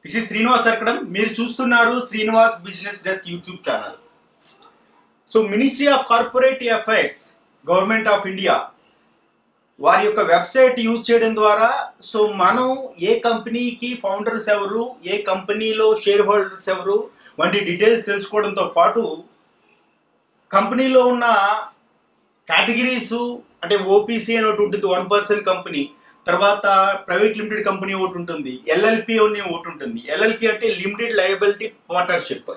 This is Srinivas అర్కడం. మీరు చూస్తున్నారు Srinivas business desk YouTube channel. So ministry of corporate affairs, government of India వారి యొక్క website use చేయడం ద్వారా సో మనం ఏ కంపెనీకి ఫౌండర్స్ ఎవరు, ఏ కంపెనీలో షేర్ హోల్డర్స్ ఎవరు వంటి డీటెయిల్స్ తెలుసుకోవడంతో పాటు కంపెనీలో ఉన్న కేటగిరీస్ అంటే ఓపీసీ అని ఒకటి ఉంటుంది, 1% కంపెనీ. తర్వాత ప్రైవేట్ లిమిటెడ్ కంపెనీ ఒకటి ఉంటుంది, ఎల్ఎల్పి అని ఒకటి ఉంటుంది. ఎల్ఎల్పి అంటే లిమిటెడ్ లయబిలిటీ పార్ట్నర్షిప్.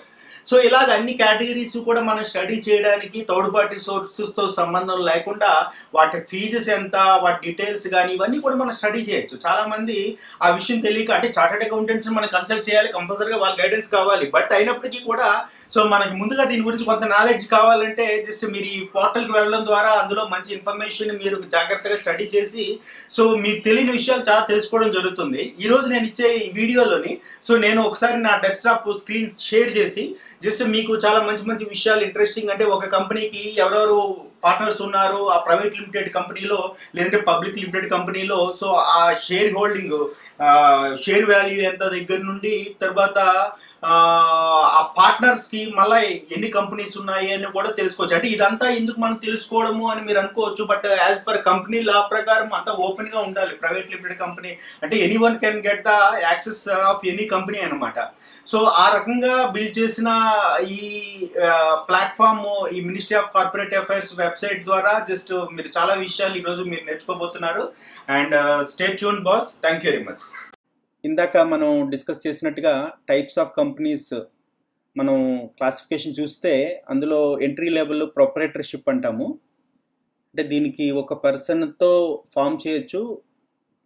సో ఇలాగ అన్ని కేటగిరీస్ కూడా మనం స్టడీ చేయడానికి థర్డ్ పార్టీ సోర్సెస్తో సంబంధం లేకుండా వాటి ఫీజెస్ ఎంత, వాటి డీటెయిల్స్ కానీ ఇవన్నీ కూడా మనం స్టడీ చేయొచ్చు. చాలామంది ఆ విషయం తెలియక అంటే చార్టెడ్ అకౌంటెంట్స్ మనం కన్సల్ట్ చేయాలి, కంపల్సరీగా వాళ్ళ గైడెన్స్ కావాలి. బట్ అయినప్పటికీ కూడా సో మనకి ముందుగా దీని గురించి కొంత నాలెడ్జ్ కావాలంటే జస్ట్ మీరు ఈ పోర్టల్కి వెళ్ళడం ద్వారా అందులో మంచి ఇన్ఫర్మేషన్ మీరు జాగ్రత్తగా స్టడీ చేసి సో మీకు తెలియని విషయాలు చాలా తెలుసుకోవడం జరుగుతుంది. ఈరోజు నేను ఇచ్చే ఈ వీడియోలోని సో నేను ఒకసారి నా డెస్క్టాప్ స్క్రీన్ షేర్ చేసి జస్ట్ మీకు చాలా మంచి మంచి విషయాలు ఇంట్రెస్టింగ్ అంటే ఒక కంపెనీకి ఎవరెవరు పార్ట్నర్స్ ఉన్నారు ఆ ప్రైవేట్ లిమిటెడ్ కంపెనీలో లేదంటే పబ్లిక్ లిమిటెడ్ కంపెనీలో, సో ఆ షేర్ హోల్డింగ్ షేర్ వాల్యూ ఎంత దగ్గర నుండి తర్వాత ఆ పార్ట్నర్స్కి మళ్ళీ ఎన్ని కంపెనీస్ ఉన్నాయి అని కూడా తెలుసుకోవచ్చు. అంటే ఇదంతా ఎందుకు మనం తెలుసుకోవడము అని మీరు అనుకోవచ్చు, but as per company law ప్రకారం అంతా ఓపెన్గా ఉండాలి. ప్రైవేట్ లిమిటెడ్ కంపెనీ అంటే any one can get the access of any company అనమాట. సో ఆ రకంగా బిల్డ్ చేసిన ఈ ప్లాట్ఫామ్, ఈ ministry of corporate affairs website ద్వారా జస్ట్ మీరు చాలా విషయాలు ఈరోజు మీరు నేర్చుకోబోతున్నారు. And stay tune boss, thank you very much. ఇందాక మనం డిస్కస్ చేసినట్టుగా టైప్స్ ఆఫ్ కంపెనీస్ మనం క్లాసిఫికేషన్ చూస్తే అందులో ఎంట్రీ లెవెల్ ప్రొపరేటర్షిప్ అంటాము. అంటే దీనికి ఒక పర్సన్తో ఫామ్ చేయొచ్చు.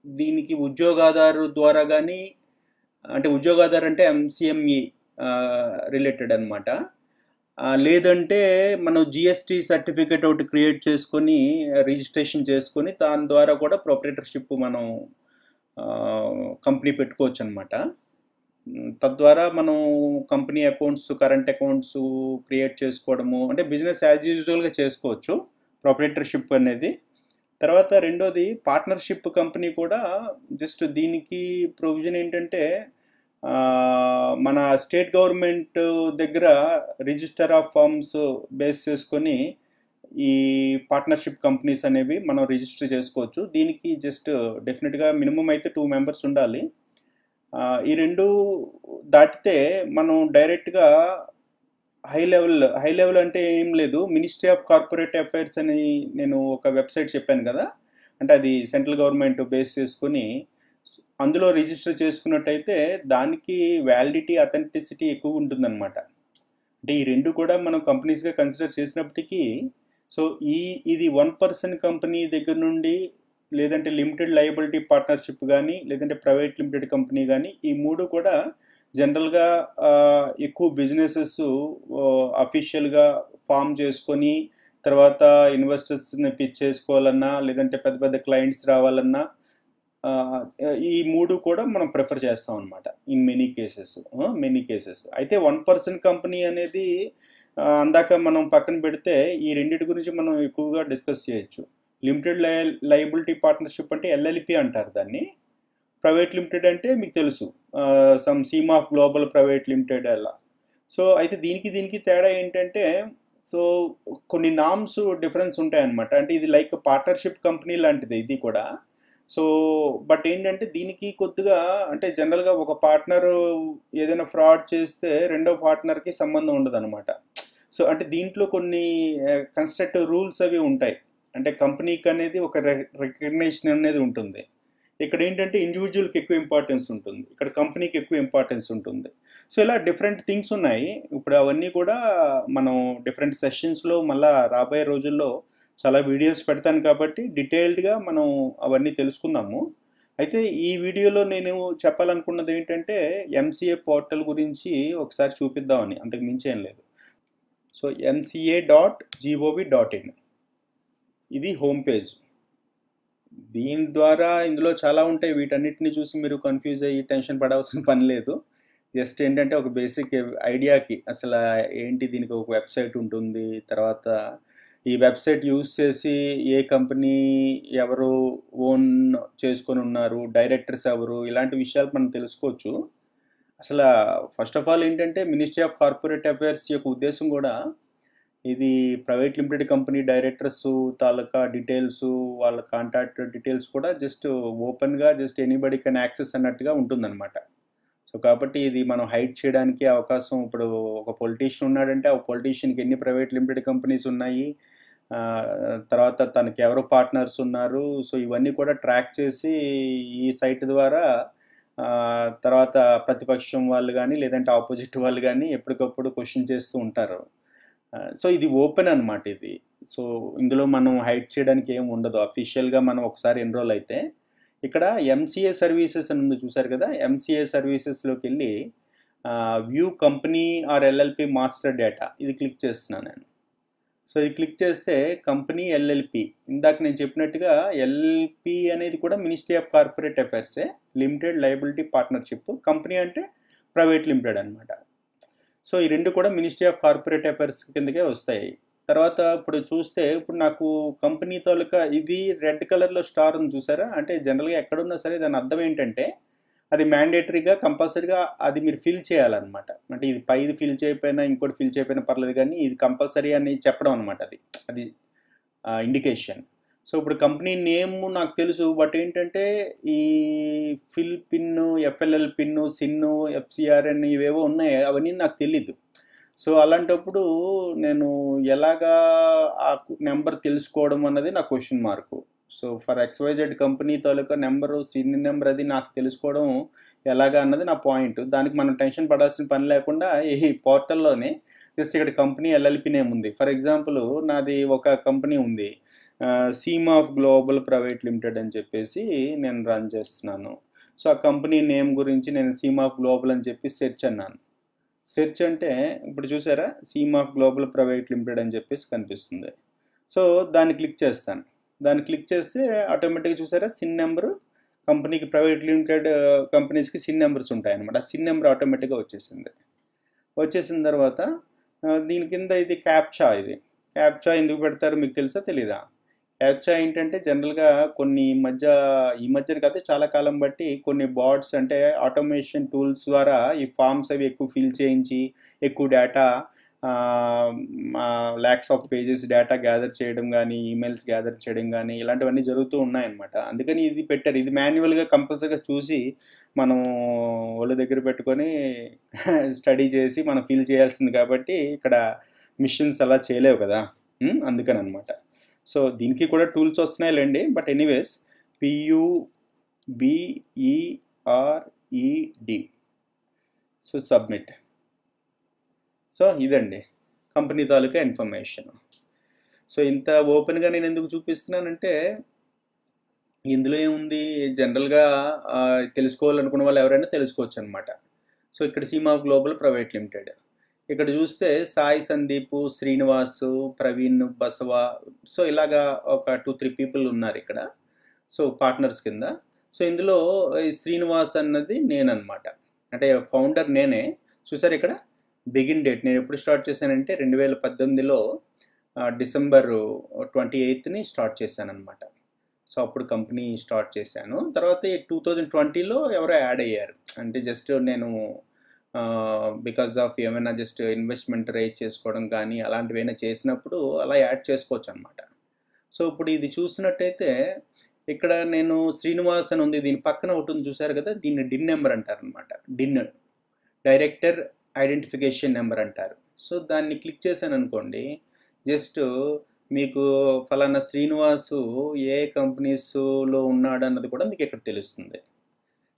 దీనికి ఉద్యోగాదారు ద్వారా కానీ అంటే ఉద్యోగాదారు అంటే ఎంసీఎంఈ రిలేటెడ్ అనమాట. లేదంటే మనం జిఎస్టీ సర్టిఫికేట్ ఒకటి క్రియేట్ చేసుకొని రిజిస్ట్రేషన్ చేసుకొని దాని ద్వారా కూడా ప్రొపరేటర్షిప్ మనం కంపెనీ పెట్టుకోవచ్చు అనమాట. తద్వారా మనం company accounts, current accounts create చేసుకోవడము అంటే బిజినెస్ యాజ్ యూజువల్గా చేసుకోవచ్చు ప్రొపరేటర్షిప్ అనేది. తర్వాత రెండోది పార్ట్నర్షిప్ కంపెనీ కూడా జస్ట్ దీనికి ప్రొవిజన్ ఏంటంటే మన స్టేట్ గవర్నమెంట్ దగ్గర రిజిస్టర్ ఆఫ్ ఫర్మ్స్ బేస్ చేసుకొని ఈ పార్ట్నర్షిప్ కంపెనీస్ అనేవి మనం రిజిస్టర్ చేసుకోవచ్చు. దీనికి జస్ట్ డెఫినెట్గా మినిమం అయితే 2 మెంబర్స్ ఉండాలి. ఈ రెండు దాటితే మనం డైరెక్ట్గా హై లెవెల్ అంటే ఏం లేదు. మినిస్ట్రీ ఆఫ్ కార్పొరేట్ అఫైర్స్ అని నేను ఒక వెబ్సైట్ చెప్పాను కదా, అంటే అది సెంట్రల్ గవర్నమెంట్ బేస్ చేసుకుని అందులో రిజిస్టర్ చేసుకున్నట్టయితే దానికి వ్యాలిడిటీ, అథెంటిసిటీ ఎక్కువ ఉంటుందన్నమాట. అంటే ఈ రెండు కూడా మనం కంపెనీస్గా కన్సిడర్ చేసినప్పటికీ సో ఇది 1% కంపెనీ దగ్గర నుండి లేదంటే లిమిటెడ్ లయబిలిటీ పార్ట్నర్షిప్ కానీ లేదంటే ప్రైవేట్ లిమిటెడ్ కంపెనీ కానీ ఈ మూడు కూడా జనరల్గా ఎక్కువ బిజినెసెస్ అఫీషియల్గా ఫామ్ చేసుకొని తర్వాత ఇన్వెస్టర్స్ని పిచ్ చేసుకోవాలన్నా లేదంటే పెద్ద పెద్ద క్లయింట్స్ రావాలన్నా ఈ మూడు కూడా మనం ప్రిఫర్ చేస్తాం అనమాట ఇన్ మెనీ కేసెస్. అయితే 1% కంపెనీ అనేది అందాక మనం పక్కన పెడితే ఈ రెండింటి గురించి మనం ఎక్కువగా డిస్కస్ చేయొచ్చు. లిమిటెడ్ లయబిలిటీ పార్ట్నర్షిప్ అంటే ఎల్ఎల్పి అంటారు దాన్ని. ప్రైవేట్ లిమిటెడ్ అంటే మీకు తెలుసు some seem of global private limited అలా. సో అయితే దీనికి తేడా ఏంటంటే సో కొన్ని నామ్స్ డిఫరెన్స్ ఉంటాయన్నమాట. అంటే ఇది లైక్ పార్ట్నర్షిప్ కంపెనీ లాంటిది ఇది కూడా. సో బట్ ఏంటంటే దీనికి కొద్దిగా అంటే జనరల్గా ఒక పార్ట్నర్ ఏదైనా ఫ్రాడ్ చేస్తే రెండో పార్ట్నర్కి సంబంధం ఉండదు అనమాట. సో అంటే దీంట్లో కొన్ని కన్స్ట్రక్టివ్ రూల్స్ అవి ఉంటాయి. అంటే కంపెనీకి అనేది ఒక రికగ్నిషన్ అనేది ఉంటుంది. ఇక్కడ ఏంటంటే ఇండివిజువల్కి ఎక్కువ ఇంపార్టెన్స్ ఉంటుంది, ఇక్కడ కంపెనీకి ఎక్కువ ఇంపార్టెన్స్ ఉంటుంది. సో ఇలా డిఫరెంట్ థింగ్స్ ఉన్నాయి. ఇప్పుడు అవన్నీ కూడా మనం డిఫరెంట్ సెషన్స్లో మళ్ళీ రాబోయే రోజుల్లో చాలా వీడియోస్ పెడతాను కాబట్టి డీటెయిల్డ్గా మనం అవన్నీ తెలుసుకుందాము. అయితే ఈ వీడియోలో నేను చెప్పాలనుకున్నది ఏంటంటే ఎంసీఏ పోర్టల్ గురించి ఒకసారి చూపిద్దామని, అంతకు మించి ఏం లేదు. సో mca.gov.in ఇది హోమ్ పేజ్. దీని ద్వారా ఇందులో చాలా ఉంటాయి. వీటన్నిటిని చూసి మీరు కన్ఫ్యూజ్ అయ్యి టెన్షన్ పడాల్సిన పని లేదు. జస్ట్ ఏంటంటే ఒక బేసిక్ ఐడియాకి అసలు ఏంటి, దీనికి ఒక వెబ్సైట్ ఉంటుంది. తర్వాత ఈ వెబ్సైట్ యూజ్ చేసి ఏ కంపెనీ ఎవరు ఓన్ చేసుకొని ఉన్నారు, డైరెక్టర్స్ ఎవరు, ఇలాంటి విషయాలు మనం తెలుసుకోవచ్చు. అసలు ఫస్ట్ ఆఫ్ ఆల్ ఏంటంటే మినిస్ట్రీ ఆఫ్ కార్పొరేట్ అఫైర్స్ యొక్క ఉద్దేశం కూడా ఇది ప్రైవేట్ లిమిటెడ్ కంపెనీ డైరెక్టర్స్ తాలూకా డీటెయిల్స్, వాళ్ళ కాంటాక్ట్ డీటెయిల్స్ కూడా జస్ట్ ఓపెన్గా జస్ట్ ఎనీబడి కెన్ యాక్సెస్ అన్నట్టుగా ఉంటుందన్నమాట. సో కాబట్టి ఇది మనం హైడ్ చేయడానికి అవకాశం, ఇప్పుడు ఒక పొలిటీషియన్ ఉన్నాడంటే ఆ పొలిటీషియన్కి ఎన్ని ప్రైవేట్ లిమిటెడ్ కంపెనీస్ ఉన్నాయి, తర్వాత తనకి ఎవరు పార్ట్నర్స్ ఉన్నారు, సో ఇవన్నీ కూడా ట్రాక్ చేసి ఈ సైట్ ద్వారా తర్వాత ప్రతిపక్షం వాళ్ళు కానీ లేదంటే ఆపోజిట్ వాళ్ళు కానీ ఎప్పటికప్పుడు క్వశ్చన్ చేస్తూ ఉంటారు. సో ఇది ఓపెన్ అనమాట ఇది. సో ఇందులో మనం హైడ్ చేయడానికి ఏం ఉండదు. అఫీషియల్గా మనం ఒకసారి ఎన్రోల్ అయితే ఇక్కడ ఎంసీఏ సర్వీసెస్ అని ఉంది చూసారు కదా, ఎంసీఏ సర్వీసెస్లోకి వెళ్ళి view company or LLP master data ఇది క్లిక్ చేస్తున్నాను నేను. సో ఇది క్లిక్ చేస్తే కంపెనీ ఎల్ఎల్పి, ఇందాక నేను చెప్పినట్టుగా ఎల్ఎల్పి అనేది కూడా మినిస్ట్రీ ఆఫ్ కార్పొరేట్ అఫైర్సే, లిమిటెడ్ లయబిలిటీ పార్ట్నర్షిప్. కంపెనీ అంటే ప్రైవేట్ లిమిటెడ్ అనమాట. సో ఈ రెండు కూడా మినిస్ట్రీ ఆఫ్ కార్పొరేట్ అఫైర్స్ కిందకే వస్తాయి. తర్వాత ఇప్పుడు చూస్తే ఇప్పుడు నాకు కంపెనీ తాలూకా ఇది రెడ్ కలర్లో స్టార్ ఉంది చూసారా, అంటే జనరల్గా ఎక్కడున్నా సరే దాని అర్థం ఏంటంటే అది మ్యాండేటరీగా కంపల్సరీగా అది మీరు ఫిల్ చేయాలన్నమాట. అంటే ఇది పైది ఫిల్ చేయకపోయినా ఇంకోటి ఫిల్ చేయకపోయినా పర్లేదు, కానీ ఇది కంపల్సరీ అని చెప్పడం అనమాట. అది ఇండికేషన్. సో ఇప్పుడు కంపెనీ నేమ్ నాకు తెలుసు, బట్ ఏంటంటే ఈ ఫిల్ పిన్ను, ఎఫ్ఎల్ఎల్ పిన్ను, సిన్ను, ఎఫ్సిఆర్ఎన్ ఇవేవో ఉన్నాయి, అవన్నీ నాకు తెలీదు. సో అలాంటప్పుడు నేను ఎలాగా ఆ నెంబర్ తెలుసుకోవడం అన్నది నా question mark. So for XYZ company taluka number, sin number అది నాకు తెలుసుకోవడం ఎలాగా అన్నది నా పాయింట్. దానికి మనం టెన్షన్ పడాల్సిన పని లేకుండా ఈ పోర్టల్లోనే జస్ట్ ఇక్కడ కంపెనీ ఎల్ఎల్పి నేమ్ ఉంది. ఫర్ ఎగ్జాంపుల్ నాది ఒక కంపెనీ ఉంది, సీమాఫ్ గ్లోబల్ ప్రైవేట్ లిమిటెడ్ అని చెప్పేసి నేను రన్ చేస్తున్నాను. సో ఆ కంపెనీ నేమ్ గురించి నేను సీమాఫ్ గ్లోబల్ అని చెప్పి సెర్చ్ అన్నాను. సెర్చ్ అంటే ఇప్పుడు చూసారా సీమాఫ్ గ్లోబల్ ప్రైవేట్ లిమిటెడ్ అని చెప్పేసి కనిపిస్తుంది. సో దాన్ని క్లిక్ చేస్తాను. దాన్ని క్లిక్ చేస్తే ఆటోమేటిక్గా చూసారా సిన్ నెంబరు, కంపెనీకి ప్రైవేట్ లిమిటెడ్ కంపెనీస్కి సిన్ నెంబర్స్ ఉంటాయన్నమాట. ఆ సిన్ నెంబర్ ఆటోమేటిక్గా వచ్చేసింది. వచ్చేసిన తర్వాత దీని కింద ఇది క్యాప్చా. ఇది క్యాప్చా ఎందుకు పెడతారు మీకు తెలుసా తెలీదా? క్యాప్చా ఏంటంటే జనరల్గా ఈ మధ్యన కాదు చాలా కాలం బట్టి కొన్ని బాట్స్ అంటే ఆటోమేషన్ టూల్స్ ద్వారా ఈ ఫామ్స్ అవి ఎక్కువ ఫిల్ చేయించి ఎక్కువ data, lakhs of pages data gather చేయడం కానీ, ఈమెయిల్స్ గ్యాదర్ చేయడం కానీ ఇలాంటివన్నీ జరుగుతూ ఉన్నాయన్నమాట. అందుకని ఇది పెట్టారు. ఇది మాన్యువల్గా కంపల్సరీగా చూసి మనం ఒళ్ళ దగ్గర పెట్టుకొని స్టడీ చేసి మనం ఫిల్ చేయాల్సింది కాబట్టి ఇక్కడ మిషన్స్ అలా చేయలేవు కదా, అందుకని అనమాట. సో దీనికి కూడా టూల్స్ వస్తున్నాయిలేండి, but anyways PUBERED. So submit. So ఇదండి కంపెనీ తాలూకా ఇన్ఫర్మేషన్. సో ఇంత ఓపెన్గా నేను ఎందుకు చూపిస్తున్నానంటే ఇందులో ఏముంది, జనరల్గా తెలుసుకోవాలనుకున్న వాళ్ళు ఎవరైనా తెలుసుకోవచ్చు అనమాట. సో ఇక్కడ సీమాఫ్ గ్లోబల్ ప్రైవేట్ లిమిటెడ్, ఇక్కడ చూస్తే సాయి సందీప్, శ్రీనివాసు, ప్రవీణ్, బసవ, సో ఇలాగా ఒక 2-3 పీపుల్ ఉన్నారు ఇక్కడ. సో పార్ట్నర్స్ కింద. సో ఇందులో ఈ శ్రీనివాస్ అన్నది నేనన్నమాట, అంటే ఫౌండర్ నేనే. చూసారు ఇక్కడ బిగిన్ డేట్ నేను ఎప్పుడు స్టార్ట్ చేశానంటే 2018లో డిసెంబర్ 28ని స్టార్ట్ చేశాను అనమాట. సో అప్పుడు కంపెనీ స్టార్ట్ చేశాను. తర్వాత 2020లో ఎవరో యాడ్ అయ్యారు, అంటే జస్ట్ నేను బికాజ్ ఆఫ్ ఏమైనా జస్ట్ ఇన్వెస్ట్మెంట్ రేజ్ చేసుకోవడం కానీ అలాంటివి ఏమైనా చేసినప్పుడు అలా యాడ్ చేసుకోవచ్చు అనమాట. సో ఇప్పుడు ఇది చూసినట్టయితే ఇక్కడ నేను శ్రీనివాస్ అని ఉంది, దీని పక్కన ఒకటి ఉంది చూసారు కదా, దీన్ని డిన్ నెంబర్ అంటారు అనమాట. డిన్ డైరెక్టర్ ఐడెంటిఫికేషన్ నెంబర్ అంటారు. సో దాన్ని క్లిక్ చేశాను అనుకోండి, జస్ట్ మీకు ఫలానా శ్రీనివాసు ఏ కంపెనీస్లో ఉన్నాడు అన్నది కూడా మీకు ఇక్కడ తెలుస్తుంది.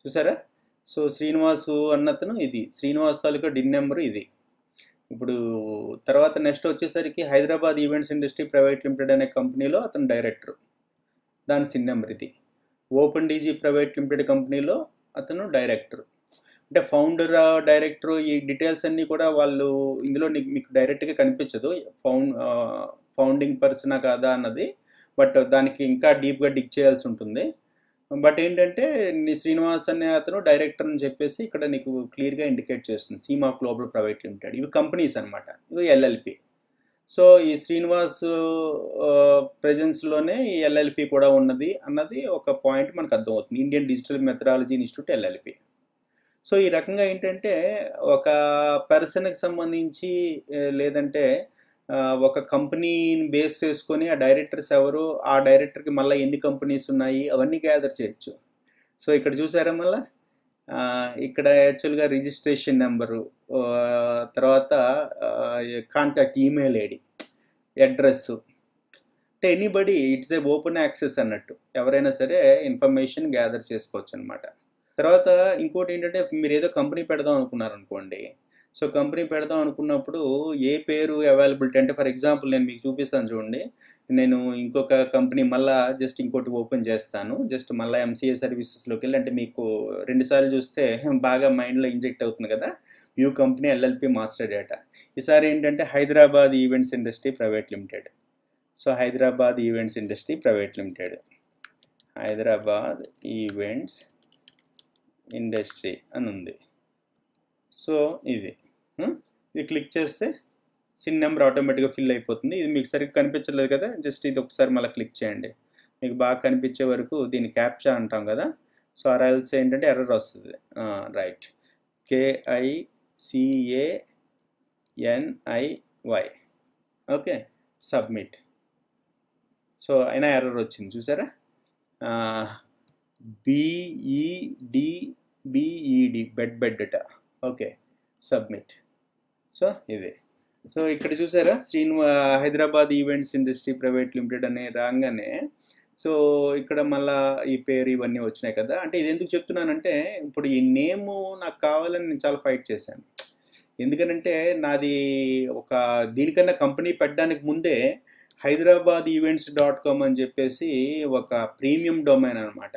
చూసారా? సో శ్రీనివాసు అన్నతను ఇది శ్రీనివాస్ తాలూకా డిన్ నెంబరు ఇది. ఇప్పుడు తర్వాత నెక్స్ట్ వచ్చేసరికి Hyderabad events industry private limited అనే కంపెనీలో అతను డైరెక్టర్, దాని సిన్ నెంబర్ ఇది. ఓపెన్ డీజీ ప్రైవేట్ లిమిటెడ్ కంపెనీలో అతను డైరెక్టర్. అంటే ఫౌండర్, డైరెక్టర్ ఈ డీటెయిల్స్ అన్నీ కూడా వాళ్ళు ఇందులో మీకు డైరెక్ట్గా కనిపించదు ఫౌండింగ్ పర్సనా కాదా అన్నది, బట్ దానికి ఇంకా డీప్గా డిగ్ చేయాల్సి ఉంటుంది. బట్ ఏంటంటే శ్రీనివాస్ అనే అతను డైరెక్టర్ అని చెప్పేసి ఇక్కడ నీకు క్లియర్గా ఇండికేట్ చేస్తుంది. సీమాఫ్ గ్లోబల్ ప్రైవేట్ లిమిటెడ్ ఇవి కంపెనీస్ అనమాట, ఇవి ఎల్ఎల్పి. సో ఈ శ్రీనివాస్ ప్రెజెన్స్లోనే ఈ ఎల్ఎల్పి కూడా ఉన్నది అన్నది ఒక పాయింట్ మనకు అర్థమవుతుంది. Indian digital methodology institute LLP. So ఈ రకంగా ఏంటంటే ఒక పర్సన్కి సంబంధించి లేదంటే ఒక కంపెనీని బేస్ చేసుకొని ఆ డైరెక్టర్స్ ఎవరు, ఆ డైరెక్టర్కి మళ్ళీ ఎన్ని కంపెనీస్ ఉన్నాయి అవన్నీ గ్యాదర్ చేయొచ్చు. సో ఇక్కడ చూసారా మళ్ళా ఇక్కడ యాక్చువల్గా రిజిస్ట్రేషన్ నెంబరు, తర్వాత కాంటాక్ట్ ఈమెయిల్ ఐడి, అడ్రస్సు, అంటే anybody it's a open access అన్నట్టు, ఎవరైనా సరే ఇన్ఫర్మేషన్ గ్యాదర్ చేసుకోవచ్చు అనమాట. తర్వాత ఇంకోటి ఏంటంటే మీరు ఏదో కంపెనీ పెడదాం అనుకున్నారనుకోండి. సో కంపెనీ పెడదాం అనుకున్నప్పుడు ఏ పేరు అవైలబిలిటీ అంటే ఫర్ ఎగ్జాంపుల్ నేను మీకు చూపిస్తాను చూడండి. నేను ఇంకొక కంపెనీ మళ్ళీ జస్ట్ ఇంకోటి ఓపెన్ చేస్తాను. జస్ట్ మళ్ళీ ఎంసీఏ సర్వీసెస్లోకి వెళ్ళి, అంటే మీకు 2 సార్లు చూస్తే బాగా మైండ్లో ఇంజెక్ట్ అవుతుంది కదా. View company LLP master data. ఈసారి ఏంటంటే Hyderabad events industry private limited. So Hyderabad events industry private limited, Hyderabad events industry అని ఉంది. సో ఇది క్లిక్ చేస్తే సిన్ నెంబర్ ఆటోమేటిక్గా ఫిల్ అయిపోతుంది. ఇది మీకు సరిగ్గా కనిపించలేదు కదా, జస్ట్ ఇది ఒకసారి మళ్ళీ క్లిక్ చేయండి. మీకు బాగా కనిపించే వరకు దీన్ని క్యాప్చా అంటాం కదా. సో ఆర్ఎల్స్ ఏంటంటే ఎర్రర్ వస్తుంది. Right, KICANIY. Okay, submit. So అయినా ఎర్రర్ వచ్చింది చూసారా. BED bed. Okay, submit. So ఇది. సో ఇక్కడ చూసారా Hyderabad events industry private limited అనే రాగానే సో ఇక్కడ మళ్ళా ఈ పేరు ఇవన్నీ వచ్చినాయి కదా. అంటే ఇది ఎందుకు చెప్తున్నానంటే ఇప్పుడు ఈ నేము నాకు కావాలని నేను చాలా ఫైట్ చేశాను. ఎందుకనంటే నాది ఒక దీనికన్నా కంపెనీ పెట్టడానికి ముందే hyderabadevents.com అని చెప్పేసి ఒక ప్రీమియం డొమైన్ అనమాట.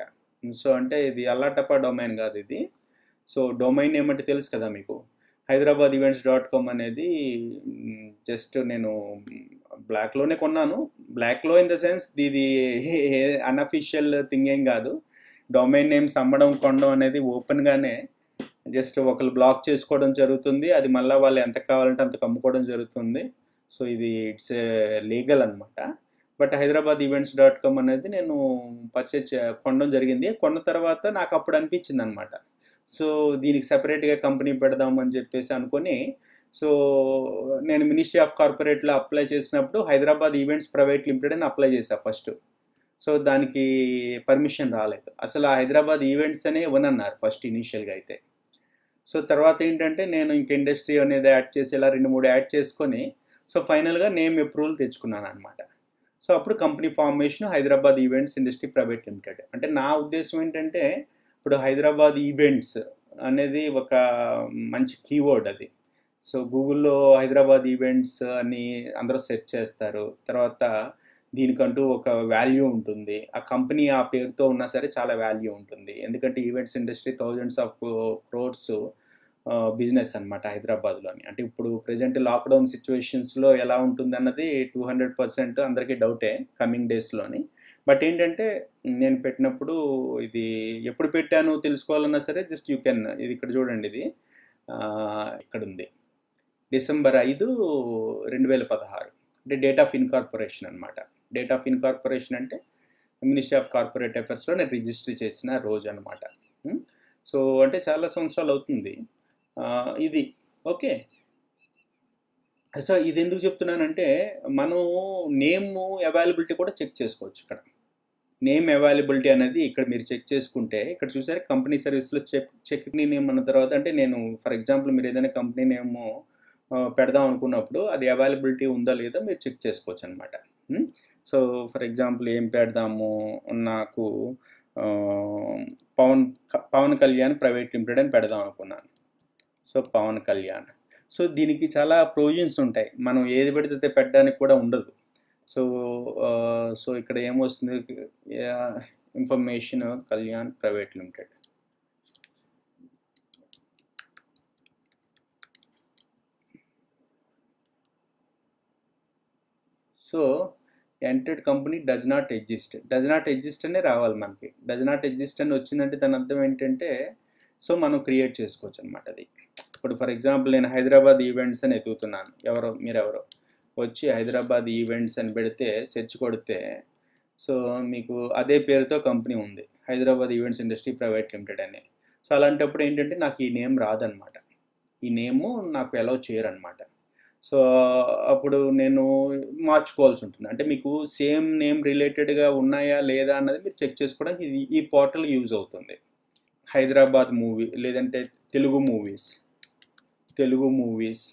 సో అంటే ఇది అల్లాటప్పా డొమైన్ కాదు ఇది. సో డొమైన్ ఏమంటే తెలుసు కదా మీకు. hyderabadevents.com అనేది జస్ట్ నేను బ్లాక్లోనే కొన్నాను. బ్లాక్లో ఇన్ ద సెన్స్ ఇది అన్అఫీషియల్ థింగ్ ఏం కాదు. డొమైన్ నేమ్స్ అమ్మడం కొనడం అనేది ఓపెన్గానే జస్ట్ ఒకళ్ళు బ్లాక్ చేసుకోవడం జరుగుతుంది. అది మళ్ళీ వాళ్ళు ఎంత కావాలంటే అంతకు అమ్ముకోవడం జరుగుతుంది. సో ఇది ఇట్స్ లీగల్ అనమాట. బట్ hyderabadevents.com అనేది నేను కొనడం జరిగింది. కొన్న తర్వాత నాకు అప్పుడు అనిపించింది అనమాట, సో దీనికి సెపరేట్గా కంపెనీ పెడదామని చెప్పేసి అనుకొని, సో నేను మినిస్ట్రీ ఆఫ్ కార్పొరేట్లో అప్లై చేసినప్పుడు హైదరాబాద్ ఈవెంట్స్ ప్రైవేట్ లిమిటెడ్ అని అప్లై చేశాను ఫస్ట్. సో దానికి పర్మిషన్ రాలేదు. అసలు ఆ హైదరాబాద్ ఈవెంట్స్ అనే ఇవ్వనన్నారు ఫస్ట్ ఇనీషియల్గా అయితే. సో తర్వాత ఏంటంటే నేను ఇంక ఇండస్ట్రీ అనేది యాడ్ చేసి ఇలా 2-3 యాడ్ చేసుకొని సో ఫైనల్గా నేమ్ అప్రూవల్ తెచ్చుకున్నాను అనమాట. సో అప్పుడు company formation Hyderabad events industry private limited. అంటే నా ఉద్దేశం ఏంటంటే ఇప్పుడు హైదరాబాద్ ఈవెంట్స్ అనేది ఒక మంచి కీవర్డ్ అది. సో గూగుల్లో హైదరాబాద్ ఈవెంట్స్ అని అందరూ సెర్చ్ చేస్తారు. తర్వాత దీనికంటూ ఒక వాల్యూ ఉంటుంది. ఆ కంపెనీ ఆ పేరుతో ఉన్నా సరే చాలా వాల్యూ ఉంటుంది. ఎందుకంటే events industry thousands of crores business అనమాట హైదరాబాద్లోని. అంటే ఇప్పుడు ప్రజెంట్ లాక్డౌన్ సిచ్యువేషన్స్లో ఎలా ఉంటుంది అన్నది 200% అందరికీ డౌటే కమింగ్ డేస్లోని. బట్ ఏంటంటే నేను పెట్టినప్పుడు ఇది ఎప్పుడు పెట్టాను తెలుసుకోవాలన్నా సరే జస్ట్ యూ కెన్, ఇది ఇక్కడ చూడండి, ఇది ఇక్కడ ఉంది December 5, 2016. అంటే డేట్ ఆఫ్ ఇన్కార్పొరేషన్ అనమాట. డేట్ ఆఫ్ ఇన్కార్పొరేషన్ అంటే మినిస్ట్రీ ఆఫ్ కార్పొరేట్ అఫైర్స్లో నేను రిజిస్టర్ చేసిన రోజు అనమాట. సో అంటే చాలా సంవత్సరాలు అవుతుంది ఇది. ఓకే, సో ఇది ఎందుకు చెప్తున్నానంటే మనం నేమ్ అవైలబిలిటీ కూడా చెక్ చేసుకోవచ్చు. ఇక్కడ నేమ్ అవైలబిలిటీ అనేది ఇక్కడ మీరు చెక్ చేసుకుంటే ఇక్కడ చూసారు కంపెనీ సర్వీస్లో చెక్ నేమ్ అన్న తర్వాత, అంటే నేను ఫర్ ఎగ్జాంపుల్ మీరు ఏదైనా కంపెనీ నేమ్ పెడదాం అనుకున్నప్పుడు అది అవైలబిలిటీ ఉందా లేదా మీరు చెక్ చేసుకోవచ్చు అనమాట. సో ఫర్ ఎగ్జాంపుల్ ఏం పెడదాము, నాకు పవన్ కళ్యాణ్ ప్రైవేట్ లిమిటెడ్ అని పెడదాం అనుకున్నాను. సో పవన్ కళ్యాణ్. సో దీనికి చాలా ప్రొవిజన్స్ ఉంటాయి, మనం ఏది పెడితే పెట్టడానికి కూడా ఉండదు. సో ఇక్కడ ఏమొస్తుంది, information Kalyan private limited. So entered company does not exist అనే రావాలి మనకి. డజ్ నాట్ ఎగ్జిస్ట్ అని వచ్చిందంటే దాని అర్థం ఏంటంటే సో మనం క్రియేట్ చేసుకోవచ్చు అనమాట అది. ఇప్పుడు ఫర్ ఎగ్జాంపుల్ నేను హైదరాబాద్ ఈవెంట్స్ అని ఎదుగుతున్నాను, మీరెవరో వచ్చి హైదరాబాద్ ఈవెంట్స్ అని పెడితే సెర్చ్ కొడితే సో మీకు అదే పేరుతో కంపెనీ ఉంది, Hyderabad events industry private limited అని. సో అలాంటప్పుడు ఏంటంటే నాకు ఈ నేమ్ రాదనమాట, ఈ నేము నాకు అలౌ చేయరనమాట. సో అప్పుడు నేను మార్చుకోవాల్సి ఉంటుంది. అంటే మీకు సేమ్ నేమ్ రిలేటెడ్గా ఉన్నాయా లేదా అన్నది మీరు చెక్ చేసుకోవడానికి ఈ పోర్టల్ యూజ్ అవుతుంది. హైదరాబాద్ మూవీ లేదంటే Telugu movies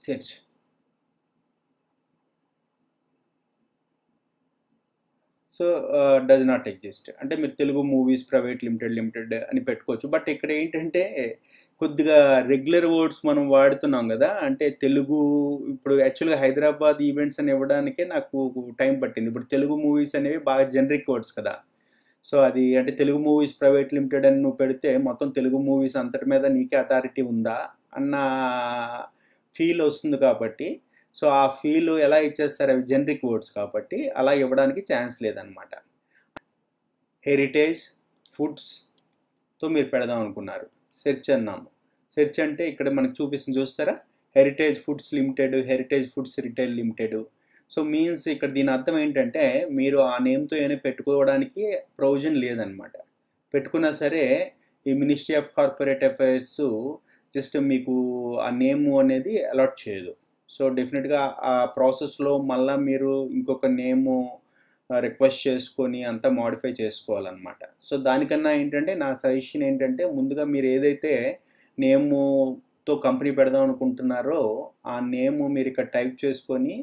search. So does not exist అంటే మీరు తెలుగు మూవీస్ ప్రైవేట్ లిమిటెడ్ అని పెట్టుకోవచ్చు. బట్ ఇక్కడ ఏంటంటే కొద్దిగా రెగ్యులర్ వర్డ్స్ మనం వాడుతున్నాం కదా, అంటే తెలుగు ఇప్పుడు యాక్చువల్గా హైదరాబాద్ ఈవెంట్స్ అని ఇవ్వడానికే నాకు టైం పట్టింది. ఇప్పుడు తెలుగు మూవీస్ అనేవి బాగా జనరిక్ వర్డ్స్ కదా. సో అది అంటే తెలుగు మూవీస్ ప్రైవేట్ లిమిటెడ్ అని నువ్వు పెడితే మొత్తం తెలుగు మూవీస్ అంతటి మీద నీకే అథారిటీ ఉందా అన్న ఫీల్ వస్తుంది. కాబట్టి సో ఆ ఫీల్ ఎలా ఇచ్చేస్తారు, అవి జనరిక్ వర్డ్స్ కాబట్టి అలా ఇవ్వడానికి ఛాన్స్ లేదనమాట. హెరిటేజ్ ఫుడ్స్తో మీరు పెడదాం అనుకున్నారు, సెర్చ్ అన్నాము. సెర్చ్ అంటే ఇక్కడ మనకు చూపిస్తుంది చూస్తారా, heritage foods limited, heritage foods retail limited. So means ఇక్కడ దీని అర్థం ఏంటంటే మీరు ఆ నేమ్తో ఏమైనా పెట్టుకోవడానికి ప్రొవిజన్ లేదనమాట. పెట్టుకున్నా సరే ఈ ministry of corporate affairs just మీకు ఆ నేమ్ అనేది అలాట్ చేయదు. సో డెఫినెట్గా ఆ ప్రాసెస్లో మళ్ళీ మీరు ఇంకొక నేము రిక్వెస్ట్ చేసుకొని అంతా మాడిఫై చేసుకోవాలన్నమాట. సో దానికన్నా ఏంటంటే నా సజెషన్ ఏంటంటే ముందుగా మీరు ఏదైతే నేముతో కంపెనీ పెడదాం అనుకుంటున్నారో ఆ నేము మీరు ఇక్కడ టైప్ చేసుకొని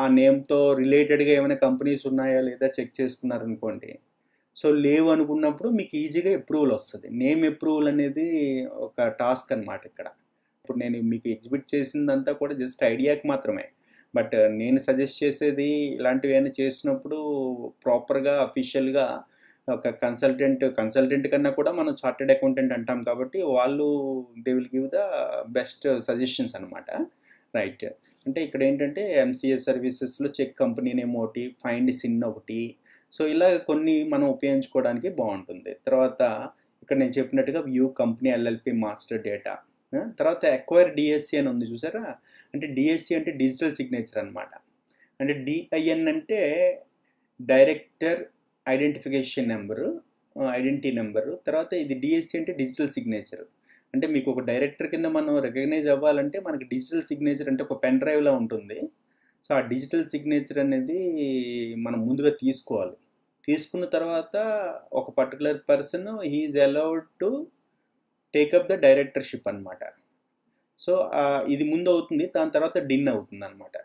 ఆ నేమ్తో రిలేటెడ్గా ఏమైనా కంపెనీస్ ఉన్నాయా లేదా చెక్ చేసుకున్నారనుకోండి. సో లేవు అనుకున్నప్పుడు మీకు ఈజీగా అప్రూవల్ వస్తుంది. నేమ్ అప్రూవల్ అనేది ఒక టాస్క్ అనమాట ఇక్కడ. ఇప్పుడు నేను మీకు ఎగ్జిబిట్ చేసిందంతా కూడా జస్ట్ ఐడియాకి మాత్రమే. బట్ నేను సజెస్ట్ చేసేది ఇలాంటివి ఏమైనా చేసినప్పుడు ప్రాపర్గా అఫీషియల్గా ఒక కన్సల్టెంట్ కన్నా కూడా మనం చార్టెడ్ అకౌంటెంట్ అంటాం కాబట్టి వాళ్ళు they will give the best suggestions అనమాట. రైట్. అంటే ఇక్కడ ఏంటంటే ఎంసీఏ సర్వీసెస్లో చెక్ కంపెనీ నేమ్ ఒకటి, ఫైండ్ సిన్ ఒకటి. సో ఇలా కొన్ని మనం ఉపయోగించుకోవడానికి బాగుంటుంది. తర్వాత ఇక్కడ నేను చెప్పినట్టుగా view company LLP master data. తర్వాత ఎక్వైర్ డిఎస్సి అని ఉంది చూసారా, అంటే డిఎస్సి అంటే డిజిటల్ సిగ్నేచర్ అనమాట. అంటే డిఐఎన్ అంటే director identification number, identity number. తర్వాత ఇది డిఎస్సి అంటే డిజిటల్ సిగ్నేచర్. అంటే మీకు ఒక డైరెక్టర్ కింద మనం రికగ్నైజ్ అవ్వాలంటే మనకి డిజిటల్ సిగ్నేచర్ అంటే ఒక పెన్ డ్రైవ్లో ఉంటుంది. సో ఆ డిజిటల్ సిగ్నేచర్ అనేది మనం ముందుగా తీసుకోవాలి. తీసుకున్న తర్వాత ఒక particular person he is allowed to take up the directorship అనమాట. సో ఇది ముందు అవుతుంది, దాని తర్వాత డిన్ అవుతుంది అనమాట.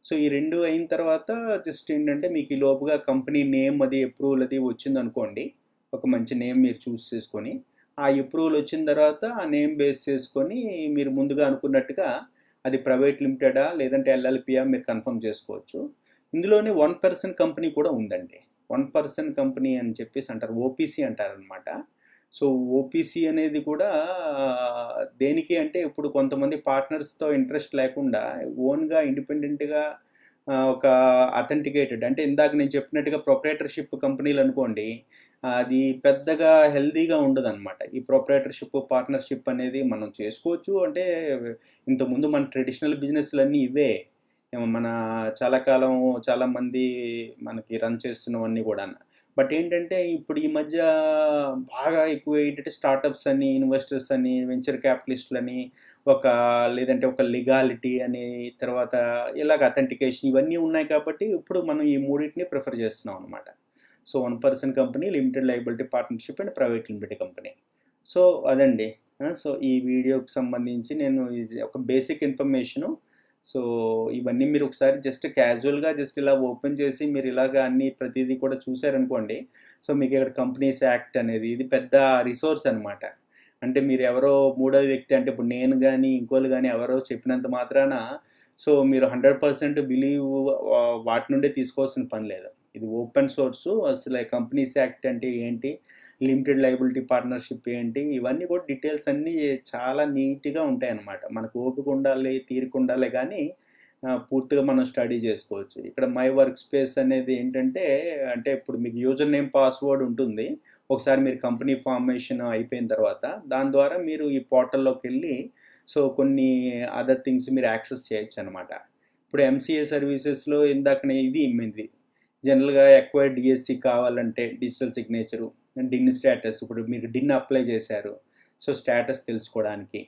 సో ఈ రెండు అయిన తర్వాత జస్ట్ ఏంటంటే మీకు ఈ లోపుగా కంపెనీ నేమ్ అది అప్రూవల్ అది వచ్చింది అనుకోండి, ఒక మంచి నేమ్ మీరు చూస్ చేసుకొని ఆ అప్రూవల్ వచ్చిన తర్వాత ఆ నేమ్ బేస్ చేసుకొని మీరు ముందుగా అనుకున్నట్టుగా అది ప్రైవేట్ లిమిటెడా లేదంటే ఎల్ఎల్పియా మీరు కన్ఫర్మ్ చేసుకోవచ్చు. ఇందులోనే 1% కంపెనీ కూడా ఉందండి. 1% కంపెనీ అని చెప్పేసి అంటారు, ఓపీసీ అంటారనమాట. సో ఓపీసీ అనేది కూడా దేనికి అంటే ఇప్పుడు కొంతమంది పార్ట్నర్స్తో ఇంట్రెస్ట్ లేకుండా ఓన్గా ఇండిపెండెంట్గా ఒక అథెంటికేటెడ్ అంటే ఇందాక నేను చెప్పినట్టుగా ప్రొప్రైటర్షిప్ కంపెనీలు అనుకోండి, అది పెద్దగా హెల్దీగా ఉండదన్నమాట. ఈ ప్రొప్రైటర్షిప్ పార్ట్నర్షిప్ అనేది మనం చేసుకోవచ్చు. అంటే ఇంతకుముందు మన ట్రెడిషనల్ బిజినెస్లు అన్నీ ఇవే, మన చాలా కాలం చాలామంది మనకి రన్ చేస్తున్నవన్నీ కూడా. బట్ ఏంటంటే ఇప్పుడు ఈ మధ్య బాగా ఎక్కువ ఏంటంటే స్టార్టప్స్ అని, ఇన్వెస్టర్స్ అని, వెంచర్ క్యాపిటలిస్టులని, లేదంటే ఒక లీగాలిటీ అని, తర్వాత ఇలాగ అథెంటికేషన్ ఇవన్నీ ఉన్నాయి కాబట్టి ఇప్పుడు మనం ఈ మూడింటిని ప్రిఫర్ చేస్తున్నాం అనమాట. So 1% company, limited liability partnership and private limited company. So అదండి. సో ఈ వీడియోకి సంబంధించి నేను ఒక బేసిక్ ఇన్ఫర్మేషను. సో ఇవన్నీ మీరు ఒకసారి జస్ట్ క్యాజువల్గా జస్ట్ ఇలా ఓపెన్ చేసి మీరు ఇలాగ అన్ని ప్రతిదీ కూడా చూసారనుకోండి. సో మీకు ఇక్కడ కంపెనీస్ యాక్ట్ అనేది ఇది పెద్ద రిసోర్స్ అనమాట. అంటే మీరు ఎవరో మూడో వ్యక్తి అంటే ఇప్పుడు నేను కానీ ఇంకోళ్ళు కానీ ఎవరో చెప్పినంత మాత్రాన సో మీరు 100% బిలీవ్ వాటి నుండే తీసుకోవాల్సిన పని లేదు. ఇది ఓపెన్ సోర్సు. అసలు కంపెనీస్ యాక్ట్ అంటే ఏంటి, లిమిటెడ్ లయబిలిటీ పార్ట్నర్షిప్ ఏంటి, ఇవన్నీ కూడా డీటెయిల్స్ అన్నీ చాలా నీట్గా ఉంటాయి అన్నమాట. మనకు ఓపిక ఉండాలి, తీరిక ఉండాలి, కానీ పూర్తిగా మనం స్టడీ చేసుకోవచ్చు. ఇక్కడ మై వర్క్ స్పేస్ అనేది ఏంటంటే అంటే ఇప్పుడు మీకు యూజర్ నేమ్ పాస్వర్డ్ ఉంటుంది. ఒకసారి మీరు కంపెనీ ఫార్మేషన్ అయిపోయిన తర్వాత దాని ద్వారా మీరు ఈ పోర్టల్లోకి వెళ్ళి సో కొన్ని అదర్ థింగ్స్ మీరు యాక్సెస్ చేయొచ్చు అనమాట. ఇప్పుడు ఎంసీఏ సర్వీసెస్లో ఇందాకనే ఇది జనరల్గా ఎక్వైర్ డిఎస్సి కావాలంటే డిజిటల్ సిగ్నేచరు, డిన్ స్టేటస్, ఇప్పుడు మీరు డిన్ అప్లై చేశారు, సో స్టేటస్ తెలుసుకోవడానికి.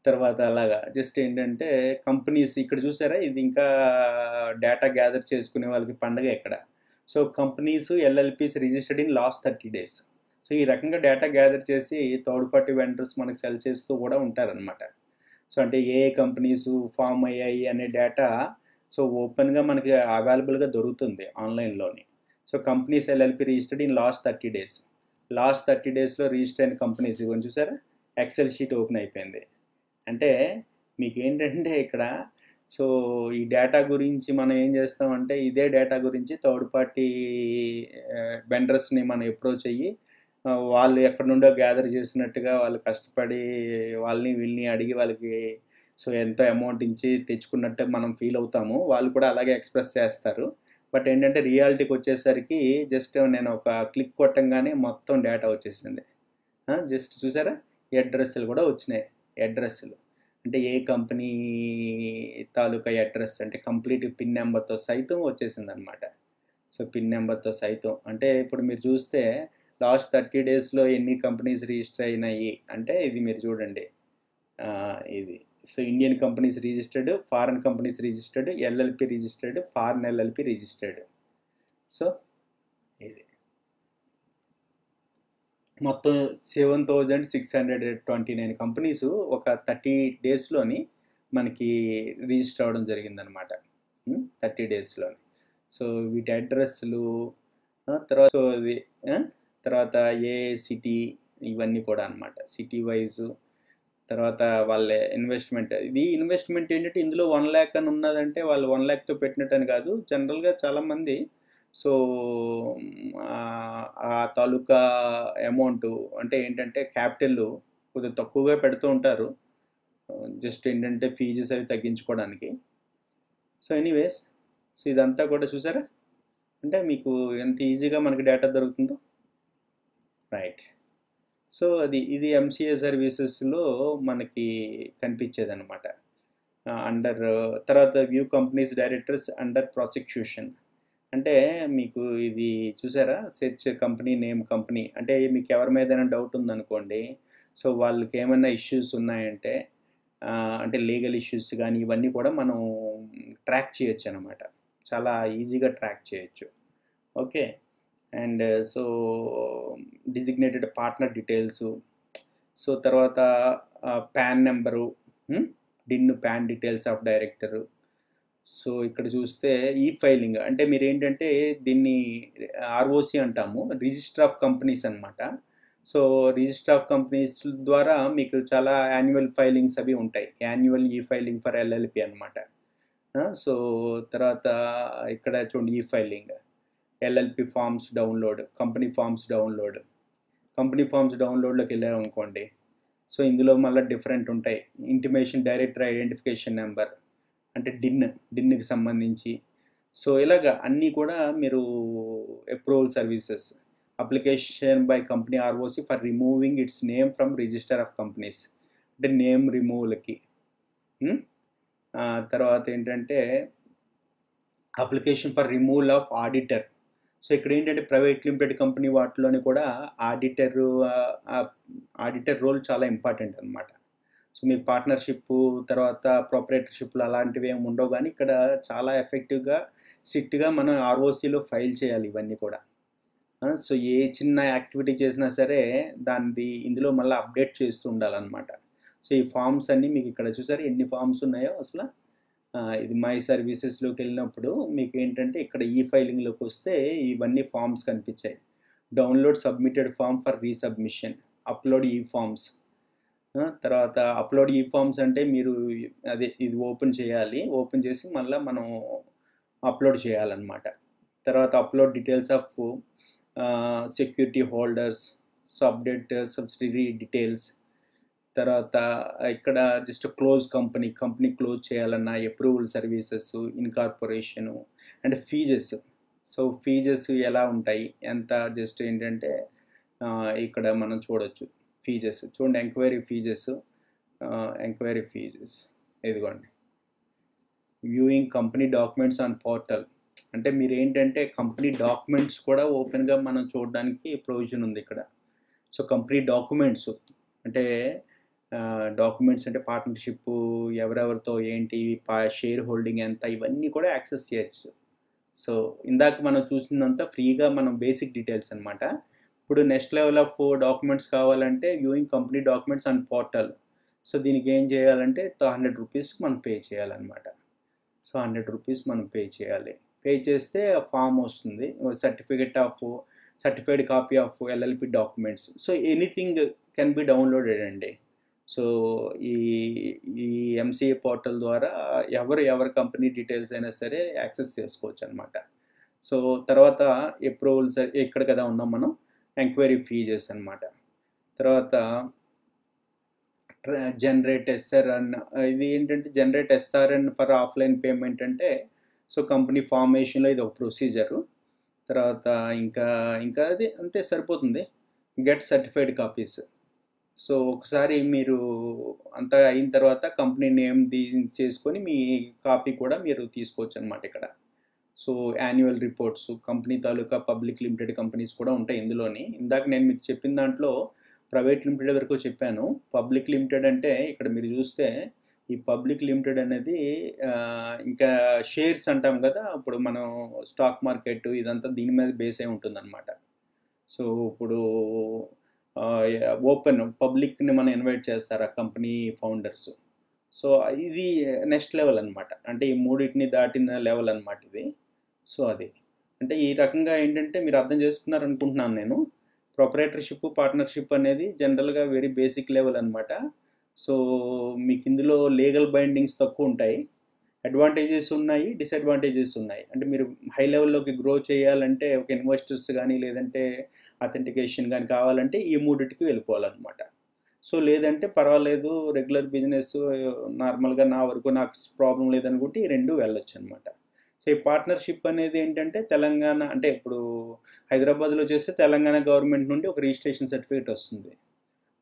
తర్వాత అలాగా జస్ట్ ఏంటంటే కంపెనీస్ ఇక్కడ చూసారా, ఇది ఇంకా డేటా గ్యాదర్ చేసుకునే వాళ్ళకి పండగ ఇక్కడ. So companies LLPs registered in last 30 days. So ఈ రకంగా డేటా గ్యాదర్ చేసి థర్డ్ పార్టీ వెండర్స్ మనకి సెల్ చేస్తూ కూడా ఉంటారనమాట. సో అంటే ఏ కంపెనీస్ ఫామ్ అయ్యాయి అనే డేటా సో ఓపెన్గా మనకి అవైలబుల్గా దొరుకుతుంది ఆన్లైన్లోని. So companies LLP registered in last 30 days. Last 30 daysలో రిజిస్టర్ అయిన కంపెనీస్ ఇవన్నీ చూసారా, ఎక్సెల్ షీట్ ఓపెన్ అయిపోయింది. అంటే మీకు ఏంటంటే ఇక్కడ సో ఈ డేటా గురించి మనం ఏం చేస్తామంటే ఇదే డేటా గురించి థర్డ్ పార్టీ వెండర్స్ని మనం అప్రోచ్ అయ్యి వాళ్ళు ఎక్కడి నుండో గ్యాదర్ చేసినట్టుగా వాళ్ళు కష్టపడి వాళ్ళని వీళ్ళని అడిగి వాళ్ళకి సో ఎంతో అమౌంట్ ఇచ్చి తెచ్చుకున్నట్టు మనం ఫీల్ అవుతాము, వాళ్ళు కూడా అలాగే ఎక్స్ప్రెస్ చేస్తారు. బట్ ఏంటంటే రియాలిటీకి వచ్చేసరికి జస్ట్ నేను ఒక క్లిక్ కొట్టంగానే మొత్తం డేటా వచ్చేసింది. జస్ట్ చూసారా, అడ్రస్లు కూడా వచ్చినాయి. అడ్రస్లు అంటే ఏ కంపెనీ తాలూకా అడ్రస్ అంటే కంప్లీట్ పిన్ నెంబర్తో సైతం వచ్చేసింది అనమాట. సో పిన్ నెంబర్తో సైతం అంటే ఇప్పుడు మీరు చూస్తే లాస్ట్ 30 daysలో ఎన్ని కంపెనీస్ రిజిస్టర్ అయినాయి అంటే ఇది మీరు చూడండి, ఇది so Indian companies registered, foreign companies registered, LLP registered, foreign LLP registered. So ఇది మొత్తం 7,629 కంపెనీస్ ఒక 30 daysలోని మనకి రిజిస్టర్ అవ్వడం జరిగిందనమాట. 30 daysలోని. సో వీటి అడ్రస్లు తర్వాత సో ఇది తర్వాత ఏ సిటీ ఇవన్నీ కూడా అనమాట, సిటీ వైజ్. తర్వాత వాళ్ళ ఇన్వెస్ట్మెంట్, ఇది ఇన్వెస్ట్మెంట్ ఏంటంటే ఇందులో 1 lakh అని ఉన్నదంటే వాళ్ళు 1 lakతో పెట్టినట్టు అని కాదు. జనరల్గా చాలామంది సో ఆ తాలూకా అమౌంట్ అంటే ఏంటంటే క్యాపిటల్ కొద్దిగా తక్కువగా పెడుతూ ఉంటారు, జస్ట్ ఏంటంటే ఫీజెస్ అవి తగ్గించుకోవడానికి. సో ఎనీవేస్ సో ఇదంతా కూడా చూసారా, అంటే మీకు ఎంత ఈజీగా మనకి డేటా దొరుకుతుందో, రైట్. సో ఇది ఎంసీఏ సర్వీసెస్లో మనకి కనిపించేది అనమాట. అండర్ తర్వాత view companies directors under prosecution అంటే మీకు ఇది చూసారా, సెర్చ్ కంపెనీ నేమ్ కంపెనీ అంటే మీకు ఎవరి మీద డౌట్ ఉందనుకోండి, సో వాళ్ళకి ఏమైనా ఇష్యూస్ ఉన్నాయంటే అంటే లీగల్ ఇష్యూస్ కానీ ఇవన్నీ కూడా మనం ట్రాక్ చేయొచ్చు అనమాట, చాలా ఈజీగా ట్రాక్ చేయొచ్చు. Okay. And so designated partner details, so తర్వాత PAN number, DIN PAN details of director. So ఇక్కడ చూస్తే ఈ ఫైలింగ్ అంటే మీరు ఏంటంటే దీన్ని ఆర్ఓసి అంటాము, రిజిస్టర్ ఆఫ్ కంపెనీస్ అనమాట. సో రిజిస్టర్ ఆఫ్ కంపెనీస్ ద్వారా మీకు చాలా యాన్యువల్ ఫైలింగ్స్ అవి ఉంటాయి, యాన్యువల్ ఈ ఫైలింగ్ ఫర్ ఎల్ఎల్పి అనమాట. సో తర్వాత ఇక్కడ చూడండి ఈ filing, LLP forms download, company forms download. Company forms డౌన్లోడ్లోకి వెళ్ళారు అనుకోండి, సో ఇందులో మళ్ళీ డిఫరెంట్ ఉంటాయి. ఇంటిమేషన్ డైరెక్టర్ ఐడెంటిఫికేషన్ నెంబర్ అంటే డిన్కి సంబంధించి. సో ఇలాగ అన్నీ కూడా మీరు approval services, application by company ROC for removing its name from register of companies అంటే నేమ్ రిమూవల్కి. తర్వాత ఏంటంటే application for removal of auditor. So ఇక్కడ ఏంటంటే ప్రైవేట్ లిమిటెడ్ కంపెనీ వాటిలోని కూడా ఆడిటర్ రోల్ చాలా ఇంపార్టెంట్ అనమాట. సో మీకు పార్ట్నర్షిప్ తర్వాత ప్రొపరేటర్షిప్లు అలాంటివి ఏమి ఉండవు, కానీ ఇక్కడ చాలా ఎఫెక్టివ్గా స్ట్రిక్ట్గా మనం ఆర్ఓసిలో ఫైల్ చేయాలి ఇవన్నీ కూడా. సో ఏ చిన్న యాక్టివిటీ చేసినా సరే దాన్ని ఇందులో మళ్ళీ అప్డేట్ చేస్తూ ఉండాలన్నమాట. సో ఈ ఫామ్స్ అన్నీ మీకు ఇక్కడ చూసారు ఎన్ని ఫామ్స్ ఉన్నాయో అసలు. ఇది మై సర్వీసెస్లోకి వెళ్ళినప్పుడు మీకు ఏంటంటే ఇక్కడ ఈ ఫైలింగ్లోకి వస్తే ఇవన్నీ ఫామ్స్ కనిపించాయి. Download submitted form for resubmission, upload ఈ ఫామ్స్. తర్వాత అప్లోడ్ ఈ ఫామ్స్ అంటే మీరు అదే ఇది ఓపెన్ చేయాలి, ఓపెన్ చేసి మళ్ళీ మనం అప్లోడ్ చేయాలన్నమాట. తర్వాత upload details of security holders, so update subsidiary details. తర్వాత ఇక్కడ జస్ట్ క్లోజ్ కంపెనీ క్లోజ్ చేయాలన్న approval services, incorporation and fees. So fees ఎలా ఉంటాయి ఎంత జస్ట్ ఏంటంటే ఇక్కడ మనం చూడొచ్చు ఫీజెస్. చూడండి ఎంక్వైరీ ఫీజెస్ ఇదిగోండి. Viewing company documents on portal, అంటే మీరేంటంటే కంపెనీ డాక్యుమెంట్స్ కూడా ఓపెన్గా మనం చూడడానికి ప్రొవిజన్ ఉంది ఇక్కడ. సో కంపెనీ డాక్యుమెంట్స్ అంటే డాక్యుమెంట్స్ అంటే పార్ట్నర్షిప్ ఎవరెవరితో ఏంటి, షేర్ హోల్డింగ్ ఎంత, ఇవన్నీ కూడా యాక్సెస్ చేయొచ్చు. సో ఇందాక మనం చూసిందంతా ఫ్రీగా మనం బేసిక్ డీటెయిల్స్ అనమాట. ఇప్పుడు నెక్స్ట్ లెవెల్ ఆఫ్ డాక్యుమెంట్స్ కావాలంటే viewing company documents and portal. So దీనికి ఏం చేయాలంటే 100 రూపీస్ మనం పే చేయాలన్నమాట. సో 100 రూపీస్ మనం పే చేయాలి. పే చేస్తే ఫామ్ వస్తుంది, certified copy of LLP documents. So anything can be downloaded అండి. సో ఈ ఈ ఎంసీఏ పోర్టల్ ద్వారా ఎవరి కంపెనీ డీటెయిల్స్ అయినా సరే యాక్సెస్ చేసుకోవచ్చు అనమాట. సో తర్వాత అప్రూవల్స్ ఇక్కడ కదా ఉన్నాం మనం, ఎంక్వైరీ ఫీజెస్ అనమాట. తర్వాత జనరేట్ ఎస్ఆర్ఎన్, ఇది ఏంటంటే జనరేట్ ఎస్ఆర్ఎన్ ఫర్ ఆఫ్లైన్ పేమెంట్ అంటే సో కంపెనీ ఫార్మేషన్లో ఇది ఒక ప్రొసీజరు. తర్వాత ఇంకా అది అంతే సరిపోతుంది. Get certified copies. సో ఒకసారి మీరు అంతా అయిన తర్వాత కంపెనీ నేమ్ చేసుకొని మీ కాపీ కూడా మీరు తీసుకోవచ్చు అనమాట ఇక్కడ. సో యాన్యువల్ రిపోర్ట్స్, కంపెనీ తాలూకా పబ్లిక్ లిమిటెడ్ కంపెనీస్ కూడా ఉంటాయి ఇందులోని. ఇందాక నేను మీకు చెప్పిన దాంట్లో ప్రైవేట్ లిమిటెడ్ వరకు చెప్పాను. పబ్లిక్ లిమిటెడ్ అంటే ఇక్కడ మీరు చూస్తే ఈ పబ్లిక్ లిమిటెడ్ అనేది ఇంకా షేర్స్ అంటాం కదా, ఇప్పుడు మనం స్టాక్ మార్కెట్ ఇదంతా దీని మీద బేస్ అయి ఉంటుందన్నమాట. సో ఇప్పుడు ఓపెన్ పబ్లిక్ని మనం ఇన్వైట్ చేస్తారు ఆ కంపెనీ ఫౌండర్స్. సో ఇది నెక్స్ట్ లెవెల్ అనమాట, అంటే ఈ మూడింటిని దాటిన లెవెల్ అనమాట ఇది. సో అది అంటే ఈ రకంగా ఏంటంటే మీరు అర్థం చేసుకున్నారనుకుంటున్నాను నేను. ప్రొపరేటర్షిప్, పార్ట్నర్షిప్ అనేది జనరల్గా వెరీ బేసిక్ లెవెల్ అనమాట. సో మీకు ఇందులో లీగల్ బైండింగ్స్ తక్కువ ఉంటాయి, అడ్వాంటేజెస్ ఉన్నాయి, డిసడ్వాంటేజెస్ ఉన్నాయి. అంటే మీరు హై లెవెల్లోకి గ్రో చేయాలంటే ఒక ఇన్వెస్టర్స్ కానీ లేదంటే అథెంటికేషన్ కానీ కావాలంటే ఈ మూడింటికి వెళ్ళిపోవాలన్నమాట. సో లేదంటే పర్వాలేదు, రెగ్యులర్ బిజినెస్ నార్మల్గా నా వరకు నాకు ప్రాబ్లం లేదనుకుంటే ఈ రెండు వెళ్ళొచ్చు అనమాట. సో ఈ పార్ట్నర్షిప్ అనేది ఏంటంటే తెలంగాణ అంటే ఇప్పుడు హైదరాబాద్లో చేస్తే తెలంగాణ గవర్నమెంట్ నుండి ఒక రిజిస్ట్రేషన్ సర్టిఫికేట్ వస్తుంది.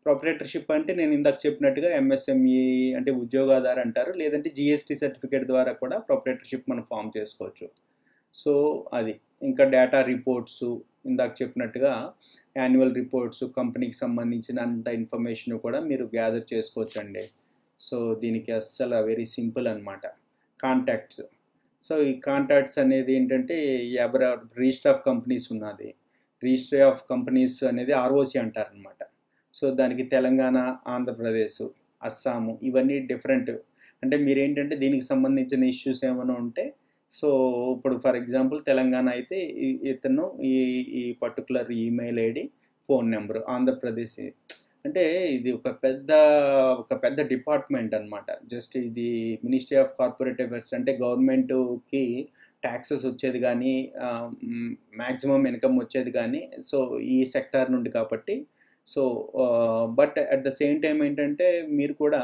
ప్రొపరేటర్షిప్ అంటే నేను ఇందాక చెప్పినట్టుగా ఎంఎస్ఎంఈ అంటే ఉద్యోగాదారు అంటారు, లేదంటే జిఎస్టీ సర్టిఫికేట్ ద్వారా కూడా ప్రొపరేటర్షిప్ మనం ఫామ్ చేసుకోవచ్చు. సో అది ఇంకా డేటా రిపోర్ట్స్ ఇందాక చెప్పినట్టుగా యాన్యువల్ రిపోర్ట్స్, కంపెనీకి సంబంధించిన అంత ఇన్ఫర్మేషన్ కూడా మీరు గ్యాదర్ చేసుకోవచ్చు అండి. సో దీనికి అస్సలు వెరీ సింపుల్ అనమాట. కాంటాక్ట్స్, సో ఈ కాంటాక్ట్స్ అనేది ఏంటంటే రిజిస్టర్ ఆఫ్ కంపెనీస్ ఉన్నది. రిజిస్టర్ ఆఫ్ కంపెనీస్ అనేది ఆర్ఓసి అంటారనమాట. సో దానికి తెలంగాణ, ఆంధ్రప్రదేశ్, అస్సాము ఇవన్నీ డిఫరెంట్. అంటే మీరేంటంటే దీనికి సంబంధించిన ఇష్యూస్ ఏమైనా ఉంటే, సో ఇప్పుడు ఫర్ ఎగ్జాంపుల్ తెలంగాణ అయితే ఇతను ఈ particular email ID, phone number. Andhra Pradesh అంటే ఇది ఒక పెద్ద డిపార్ట్మెంట్ అనమాట. జస్ట్ ఇది మినిస్ట్రీ ఆఫ్ కార్పొరేట్ అఫైర్స్ అంటే గవర్నమెంట్కి ట్యాక్సెస్ వచ్చేది కానీ మ్యాక్సిమం ఇన్కమ్ వచ్చేది కానీ సో ఈ సెక్టార్ నుండి కాబట్టి. So but at the same time ఏంటంటే మీరు కూడా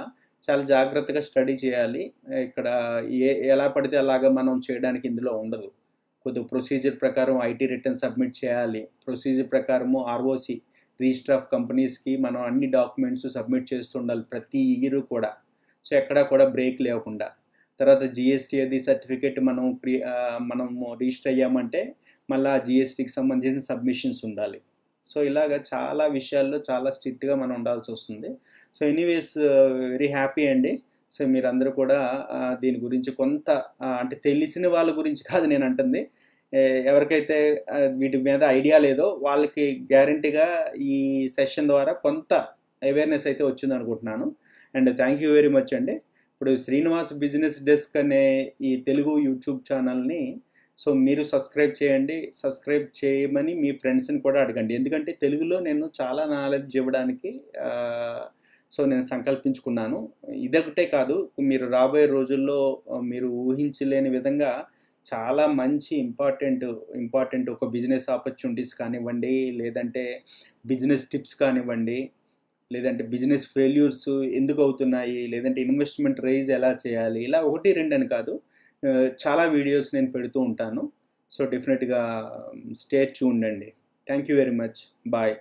చాలా జాగ్రత్తగా స్టడీ చేయాలి. ఇక్కడ ఎలా పడితే అలాగా మనం చేయడానికి ఇందులో ఉండదు. కొద్దిగా ప్రొసీజర్ ప్రకారం ఐటీ రిటర్న్ సబ్మిట్ చేయాలి. ప్రొసీజర్ ప్రకారము ఆర్ఓసి రిజిస్టర్ ఆఫ్ కంపెనీస్కి మనం అన్ని డాక్యుమెంట్స్ సబ్మిట్ చేస్తుండాలి ప్రతి ఇయర్ కూడా. సో ఎక్కడా కూడా బ్రేక్ లేకుండా. తర్వాత జిఎస్టీ అది సర్టిఫికేట్ మనము రిజిస్టర్ అయ్యామంటే మళ్ళీ జిఎస్టీకి సంబంధించిన సబ్మిషన్స్ ఉండాలి. సో ఇలాగ చాలా విషయాల్లో చాలా స్ట్రిక్ట్గా మనం ఉండాల్సి వస్తుంది. సో ఎనీవేస్ వెరీ హ్యాపీ అండి. సో మీరందరూ కూడా దీని గురించి కొంత అంటే తెలిసిన వాళ్ళ గురించి కాదు నేను అంటుంది, ఎవరికైతే వీటి మీద ఐడియా లేదో వాళ్ళకి గ్యారంటీగా ఈ సెషన్ ద్వారా కొంత అవేర్నెస్ అయితే వచ్చింది అనుకుంటున్నాను. And thank you very much అండి. ఇప్పుడు శ్రీనివాస్ బిజినెస్ డెస్క్ అనే ఈ తెలుగు యూట్యూబ్ ఛానల్ని సో మీరు సబ్స్క్రైబ్ చేయండి. సబ్స్క్రైబ్ చేయమని మీ ఫ్రెండ్స్ని కూడా అడగండి. ఎందుకంటే తెలుగులో నేను చాలా నాలెడ్జ్ ఇవ్వడానికి సో నేను సంకల్పించుకున్నాను. ఇదొకటే కాదు, మీరు రాబోయే రోజుల్లో మీరు ఊహించలేని విధంగా చాలా మంచి ఇంపార్టెంట్ ఒక బిజినెస్ ఆపర్చునిటీస్ కానివ్వండి, లేదంటే బిజినెస్ టిప్స్ కానివ్వండి, లేదంటే బిజినెస్ ఫెయిల్యూర్స్ ఎందుకు అవుతున్నాయి, లేదంటే ఇన్వెస్ట్మెంట్ రైజ్ ఎలా చేయాలి, ఇలా 1-2 అని కాదు, చాలా వీడియోస్ నేను పెడుతూ ఉంటాను. సో డెఫినెట్గా స్టే ట్యూన్డ్ అండి. Thank you very much. Bye.